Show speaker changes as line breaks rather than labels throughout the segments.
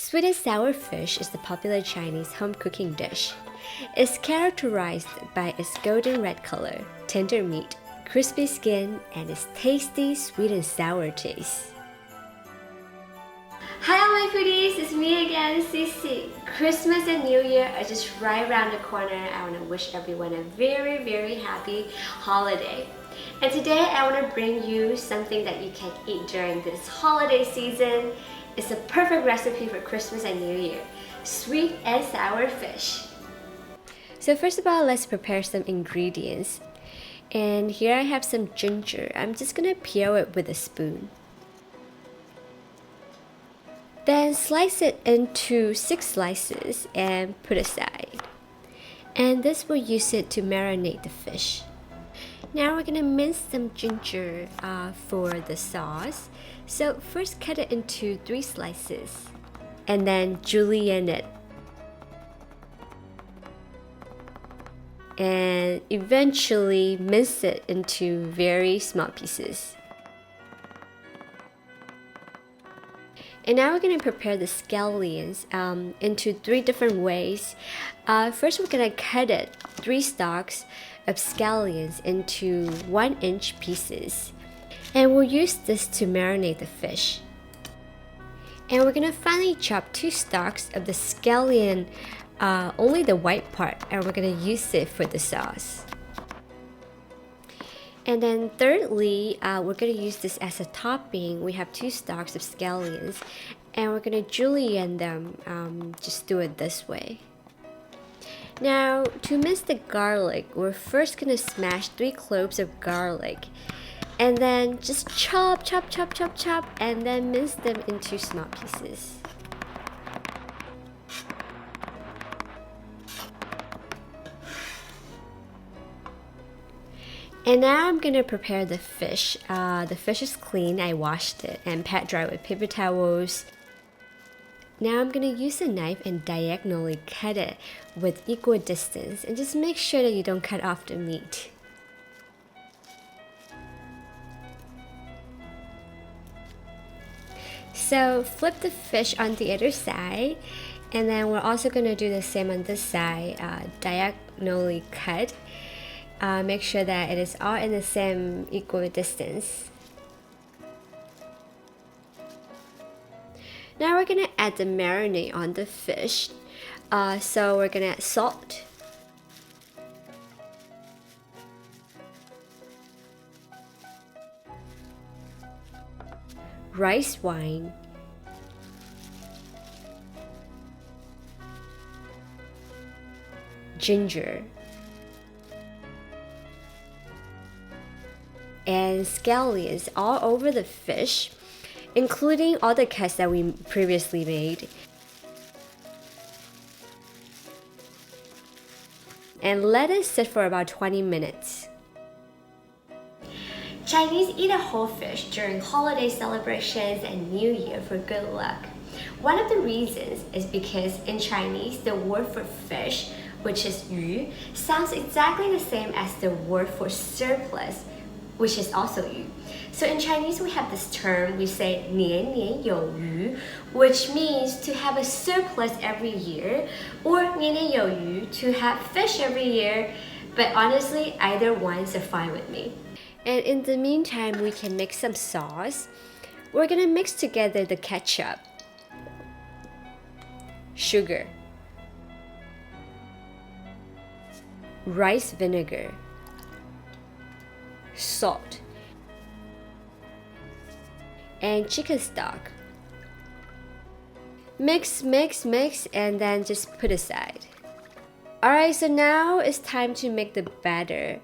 Sweet and sour fish is the popular Chinese home cooking dish. It's characterized by its golden red color, tender meat, crispy skin, and its tasty sweet and sour taste. Hi all my foodies, it's me again, CiCi. Christmas and New Year are just right around the corner. I want to wish everyone a very happy holiday. And today I want to bring you something that you can eat during this holiday season. It's a perfect recipe for Christmas and New Year, sweet and sour fish. So first of all, let's prepare some ingredients. And here I have some ginger. I'm just gonna peel it with a spoon. Then slice it into 6 slices and put aside. And this will use it to marinate the fish. Now we're gonna mince some ginger for the sauce. So first cut it into 3 slices and then julienne it. And eventually mince it into very small pieces. And now we're going to prepare the scallions into 3 different ways. First, we're going to cut it 3 stalks of scallions into 1-inch pieces. And we'll use this to marinate the fish. And we're going to finally chop 2 stalks of the scallion, only the white part, and we're going to use it for the sauce. And then thirdly, we're going to use this as a topping. We have 2 stalks of scallions and we're going to julienne them. Just do it this way. Now, to mince the garlic, we're first going to smash 3 cloves of garlic and then just chop, and then mince them into small pieces. And now I'm going to prepare the fish. The fish is clean, I washed it and pat dry with paper towels. Now I'm going to use a knife and diagonally cut it with equal distance and just make sure that you don't cut off the meat. So flip the fish on the other side, and then we're also going to do the same on this side, diagonally cut. Make sure that it is all in the same equal distance. Now we're going to add the marinade on the fish. So we're going to add salt, rice wine, ginger, and scallions all over the fish, including all the cuts that we previously made. And let it sit for about 20 minutes. Chinese eat a whole fish during holiday celebrations and New Year for good luck. One of the reasons is because in Chinese, the word for fish, which is 鱼, sounds exactly the same as the word for surplus, which is also 鱼. So in Chinese, we have this term, we say 年年有余, which means to have a surplus every year, or 年年有余, to have fish every year. But honestly, either ones are fine with me. And in the meantime, we can make some sauce. We're gonna mix together the ketchup, sugar, rice vinegar, salt, and chicken stock. Mix, and then just put aside. Alright, so now it's time to make the batter.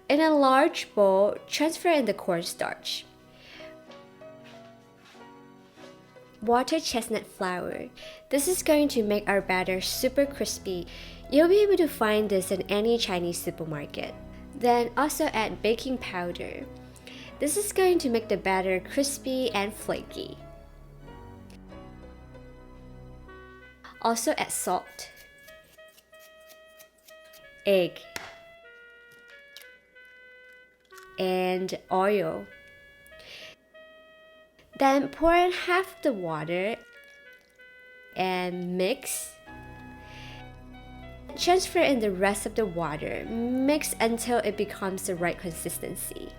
In a large bowl, transfer in the cornstarch, WATERCHESTNUT flour. This is going to make our batter super crispy. You'll be able to find this in any Chinese supermarket. Then also add baking powder. This is going to make the batter crispy and flaky. Also add salt, egg, and oil. Then pour in half the water and mix. Transfer in the rest of the water. Mix until it becomes the right consistency.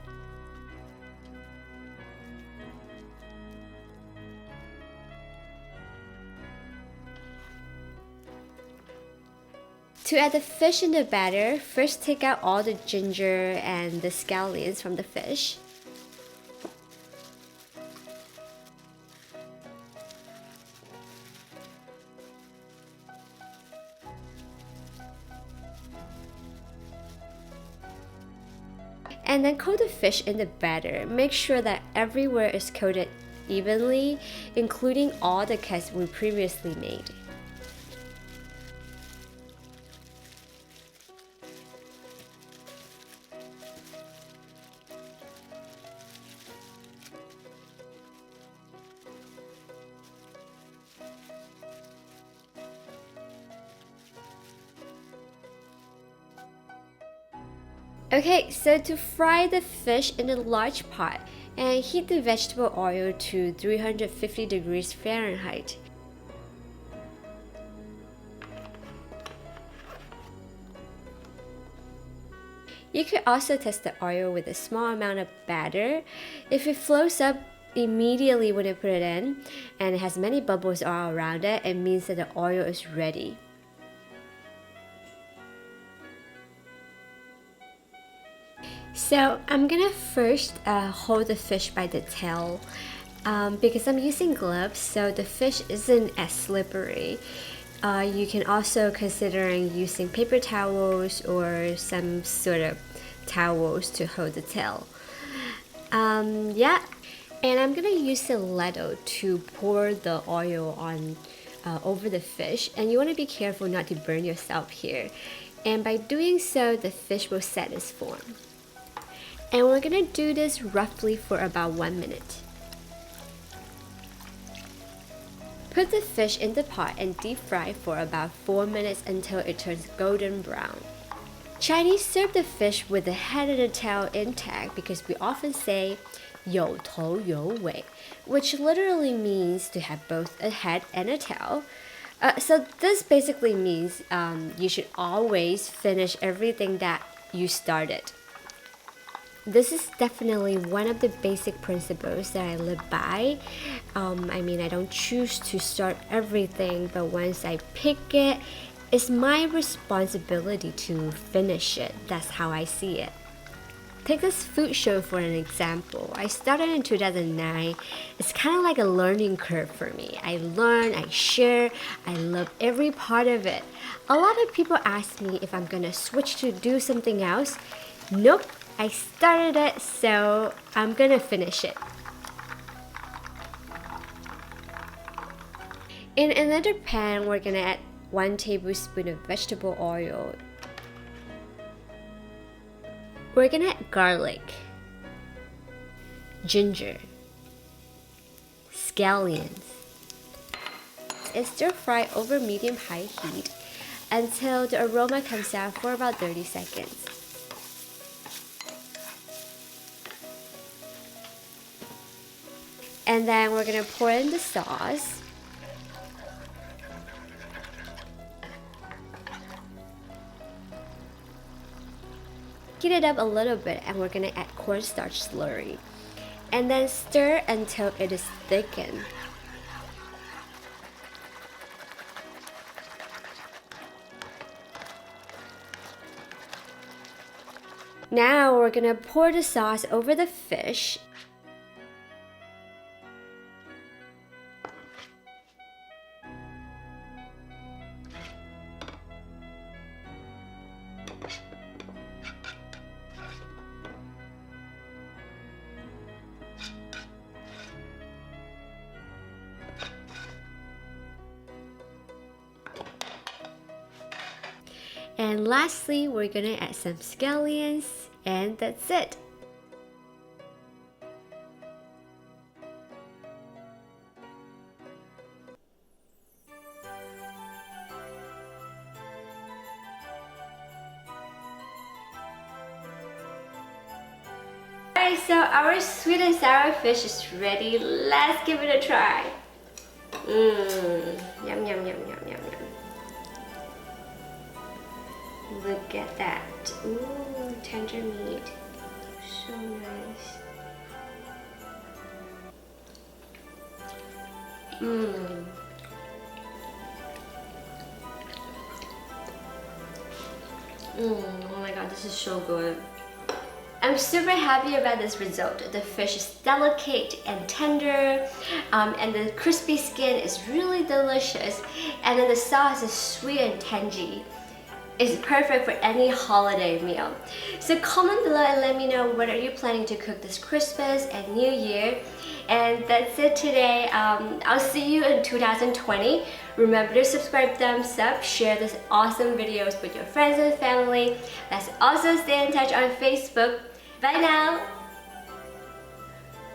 To add the fish in the batter, first take out all the ginger and the scallions from the fish. And then coat the fish in the batter. Make sure that everywhere is coated evenly, including all the cuts we previously made. Okay, so to fry the fish in a large pot and heat the vegetable oil to 350 degrees Fahrenheit. You could also test the oil with a small amount of batter. If it flows up immediately when you put it in and it has many bubbles all around it, it means that the oil is ready. So I'm gonna first hold the fish by the tail because I'm using gloves, so the fish isn't as slippery. You can also consider using paper towels or some sort of towels to hold the tail. Yeah, and I'm gonna use a ladle to pour the oil on over the fish, and you want to be careful not to burn yourself here. And by doing so, the fish will set its form. And we're gonna do this roughly for about 1 minute. Put the fish in the pot and deep fry for about 4 minutes until it turns golden brown. Chinese serve the fish with the head and the tail intact because we often say 有头有尾, which literally means to have both a head and a tail. So this basically means you should always finish everything that you started. This is definitely one of the basic principles that I live by. I mean, I don't choose to start everything, but once I pick it, it's my responsibility to finish it. That's how I see it. Take this food show for an example. I started in 2009. It's kind of like a learning curve for me. I learn, I share, I love every part of it. A lot of people ask me if I'm gonna switch to do something else. Nope. I started it, so I'm gonna finish it. In another pan, we're gonna add 1 tablespoon of vegetable oil. We're gonna add garlic, ginger, scallions, and stir fry over medium-high heat until the aroma comes out for about 30 seconds. And then we're gonna pour in the sauce. Heat it up a little bit and we're gonna add cornstarch slurry. And then stir until it is thickened. Now we're gonna pour the sauce over the fish. And lastly, we're gonna add some scallions, and that's it. Alright, so our sweet and sour fish is ready. Let's give it a try. Yum yum. get that. Ooh, tender meat. So nice. Oh my god, this is so good. I'm super happy about this result. The fish is delicate and tender, and the crispy skin is really delicious, and then the sauce is sweet and tangy. It's perfect for any holiday meal. So comment below and let me know what are you planning to cook this Christmas and New Year. And that's it today. I'll see you in 2020. Remember to subscribe, thumbs up, share this awesome videos with your friends and family. Let's also stay in touch on Facebook. Bye now!